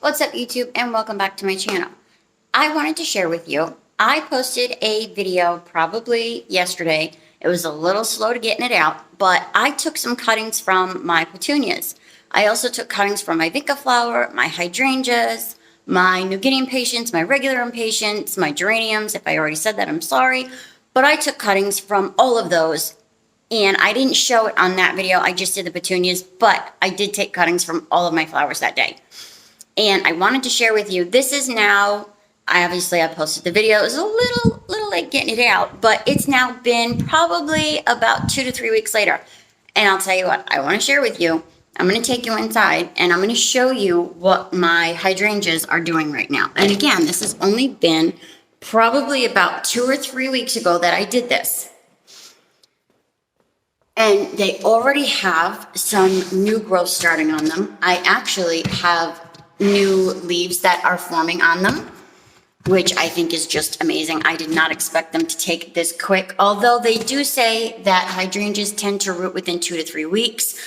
What's up, YouTube, and welcome back to my channel. I wanted to share with you, I posted a video probably yesterday. It was a little slow to getting it out, but I took some cuttings from my petunias. I also took cuttings from my Vinca flower, my hydrangeas, my New Guinea impatiens, my regular impatiens, my geraniums. If I already said that, I'm sorry. But I took cuttings from all of those, and I didn't show it on that video. I just did the petunias, but I did take cuttings from all of my flowers that day. And I wanted to share with you, this is now, I posted the video. It was a little late getting it out, but it's now been probably about 2 to 3 weeks later. And I'll tell you what, I want to share with you. I'm going to take you inside and I'm going to show you what my hydrangeas are doing right now. And again, this has only been probably about 2 or 3 weeks ago that I did this. And they already have some new growth starting on them. I actually have new leaves that are forming on them, which I think is just amazing. I did not expect them to take this quick, although they do say that hydrangeas tend to root within 2 to 3 weeks.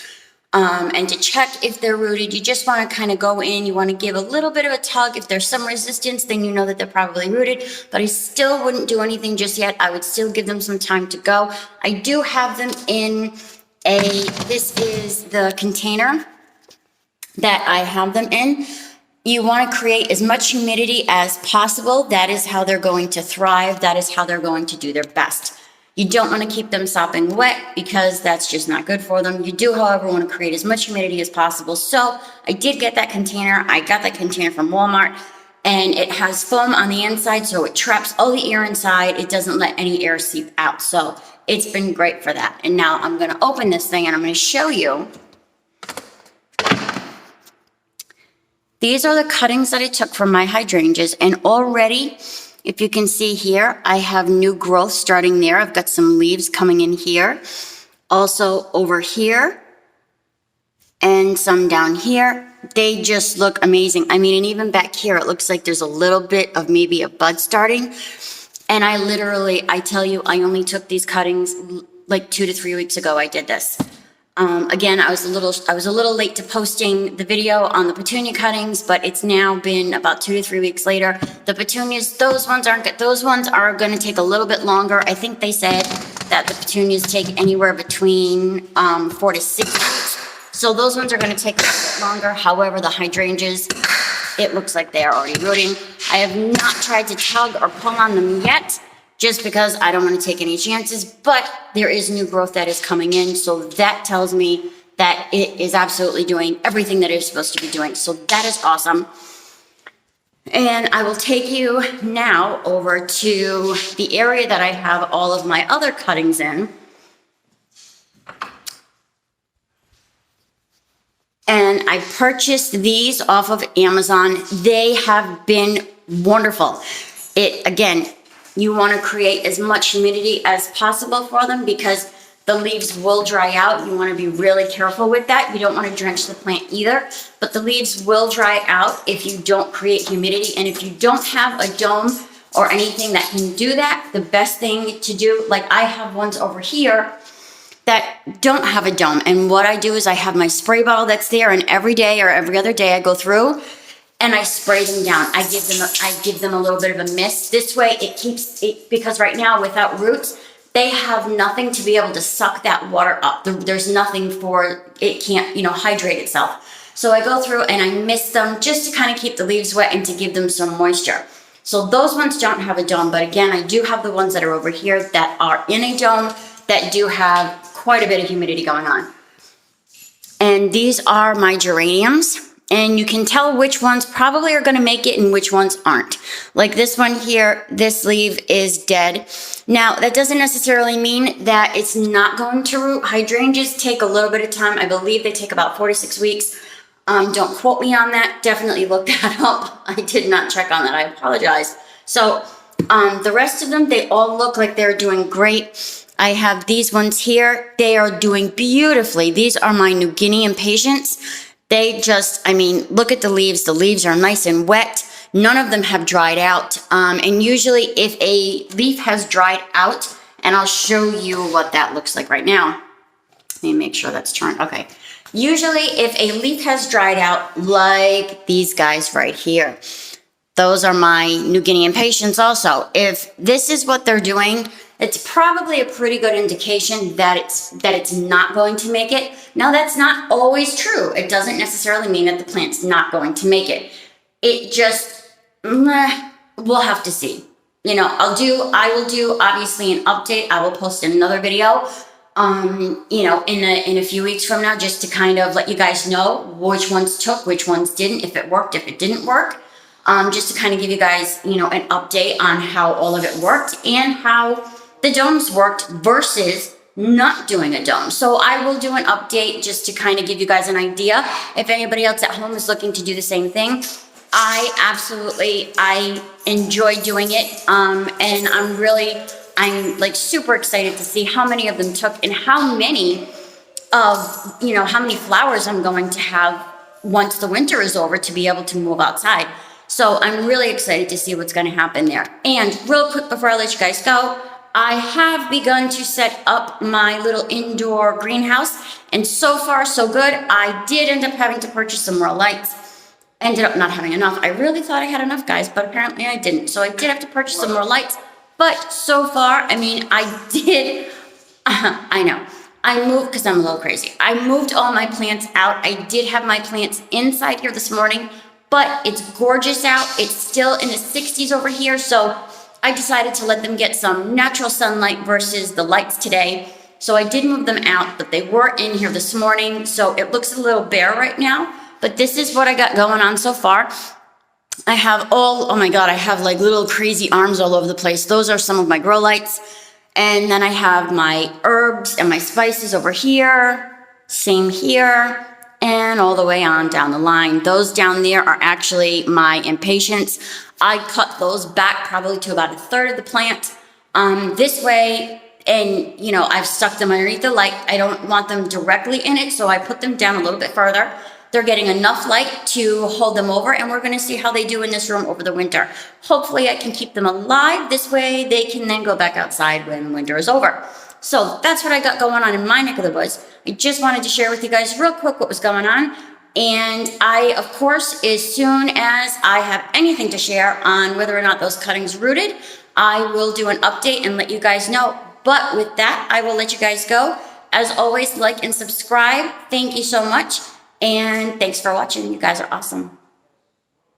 And to check if they're rooted, you just want to kind of go in, you want to give a little bit of a tug. If there's some resistance, then you know that they're probably rooted, but I still wouldn't do anything just yet. I would still give them some time to go. I do have them in this is the container that I have them in. You want to create as much humidity as possible. That is how they're going to thrive. That is how they're going to do their best. You don't want to keep them sopping wet because that's just not good for them. You do, however, want to create as much humidity as possible. So I did get that container. I got that container from Walmart, and it has foam on the inside, so it traps all the air inside. It doesn't let any air seep out. So it's been great for that. And now I'm going to open this thing and I'm going to show you. These are the cuttings that I took from my hydrangeas, and already, if you can see here, I have new growth starting there. I've got some leaves coming in here, also over here, and some down here. They just look amazing. I mean, and even back here, it looks like there's a little bit of maybe a bud starting. And I tell you, I only took these cuttings like 2 to 3 weeks ago. I did this. Again, I was a little late to posting the video on the petunia cuttings, but it's now been about 2 to 3 weeks later. The petunias, those ones aren't good. Those ones are going to take a little bit longer. I think they said that the petunias take anywhere between 4 to 6 weeks. So those ones are going to take a little bit longer. However, the hydrangeas, it looks like they are already rooting. I have not tried to tug or pull on them yet, just because I don't want to take any chances, but there is new growth that is coming in, so that tells me that it is absolutely doing everything that it's supposed to be doing, so that is awesome. And I will take you now over to the area that I have all of my other cuttings in. And I purchased these off of Amazon. They have been wonderful. Again, you want to create as much humidity as possible for them because the leaves will dry out. You want to be really careful with that. You don't want to drench the plant either, but the leaves will dry out if you don't create humidity. And if you don't have a dome or anything that can do that, the best thing to do, like I have ones over here that don't have a dome. And what I do is I have my spray bottle that's there, and every day or every other day I go through and I spray them down. I give them a little bit of a mist. This way it keeps it, because right now without roots, they have nothing to be able to suck that water up. There's nothing for, it can't, hydrate itself. So I go through and I mist them just to kind of keep the leaves wet and to give them some moisture. So those ones don't have a dome, but again, I do have the ones that are over here that are in a dome that do have quite a bit of humidity going on. And these are my geraniums. And you can tell which ones probably are going to make it and which ones aren't. Like this one here, this leaf is dead. Now, that doesn't necessarily mean that it's not going to root. Hydrangeas take a little bit of time. I believe they take about 4 to 6 weeks. Don't quote me on that. Definitely look that up. I did not check on that. I apologize. So the rest of them, they all look like they're doing great. I have these ones here. They are doing beautifully. These are my New Guinea impatiens. They just, look at the leaves. The leaves are nice and wet. None of them have dried out. And usually if a leaf has dried out, and I'll show you what that looks like right now. Let me make sure that's turned. Okay. Usually if a leaf has dried out, like these guys right here, those are my New Guinea impatiens also. If this is what they're doing, it's probably a pretty good indication that it's not going to make it. Now that's not always true. It doesn't necessarily mean that the plant's not going to make it. It just, we'll have to see. You know, I will do obviously an update. I will post another video, you know, in a few weeks from now, just to kind of let you guys know which ones took, which ones didn't, if it worked, if it didn't work. Just to kind of give you guys, you know, an update on how all of it worked and how the domes worked versus not doing a dome. So I will do an update just to kind of give you guys an idea. If anybody else at home is looking to do the same thing, I enjoy doing it. And I'm like super excited to see how many of them took and how many flowers I'm going to have once the winter is over to be able to move outside. So I'm really excited to see what's going to happen there. And real quick before I let you guys go, I have begun to set up my little indoor greenhouse. And so far, so good. I did end up having to purchase some more lights. Ended up not having enough. I really thought I had enough, guys, but apparently I didn't. So I did have to purchase some more lights. But so far, I mean, I know. I moved, because I'm a little crazy. I moved all my plants out. I did have my plants inside here this morning, but it's gorgeous out. It's still in the 60s over here, so I decided to let them get some natural sunlight versus the lights today. So I did move them out, but they were in here this morning, so it looks a little bare right now. But this is what I got going on so far. I have oh my God, I have like little crazy arms all over the place. Those are some of my grow lights. And then I have my herbs and my spices over here, same here, and all the way on down the line. Those down there are actually my impatiens. I cut those back probably to about a third of the plant this way. And, you know, I've stuck them underneath the light. I don't want them directly in it, so I put them down a little bit further. They're getting enough light to hold them over, and we're going to see how they do in this room over the winter. Hopefully I can keep them alive. This way they can then go back outside when winter is over. So that's what I got going on in my neck of the woods. I just wanted to share with you guys real quick what was going on. And I, of course, as soon as I have anything to share on whether or not those cuttings rooted, I will do an update and let you guys know. But with that, I will let you guys go. As always, like and subscribe. Thank you so much. And thanks for watching. You guys are awesome.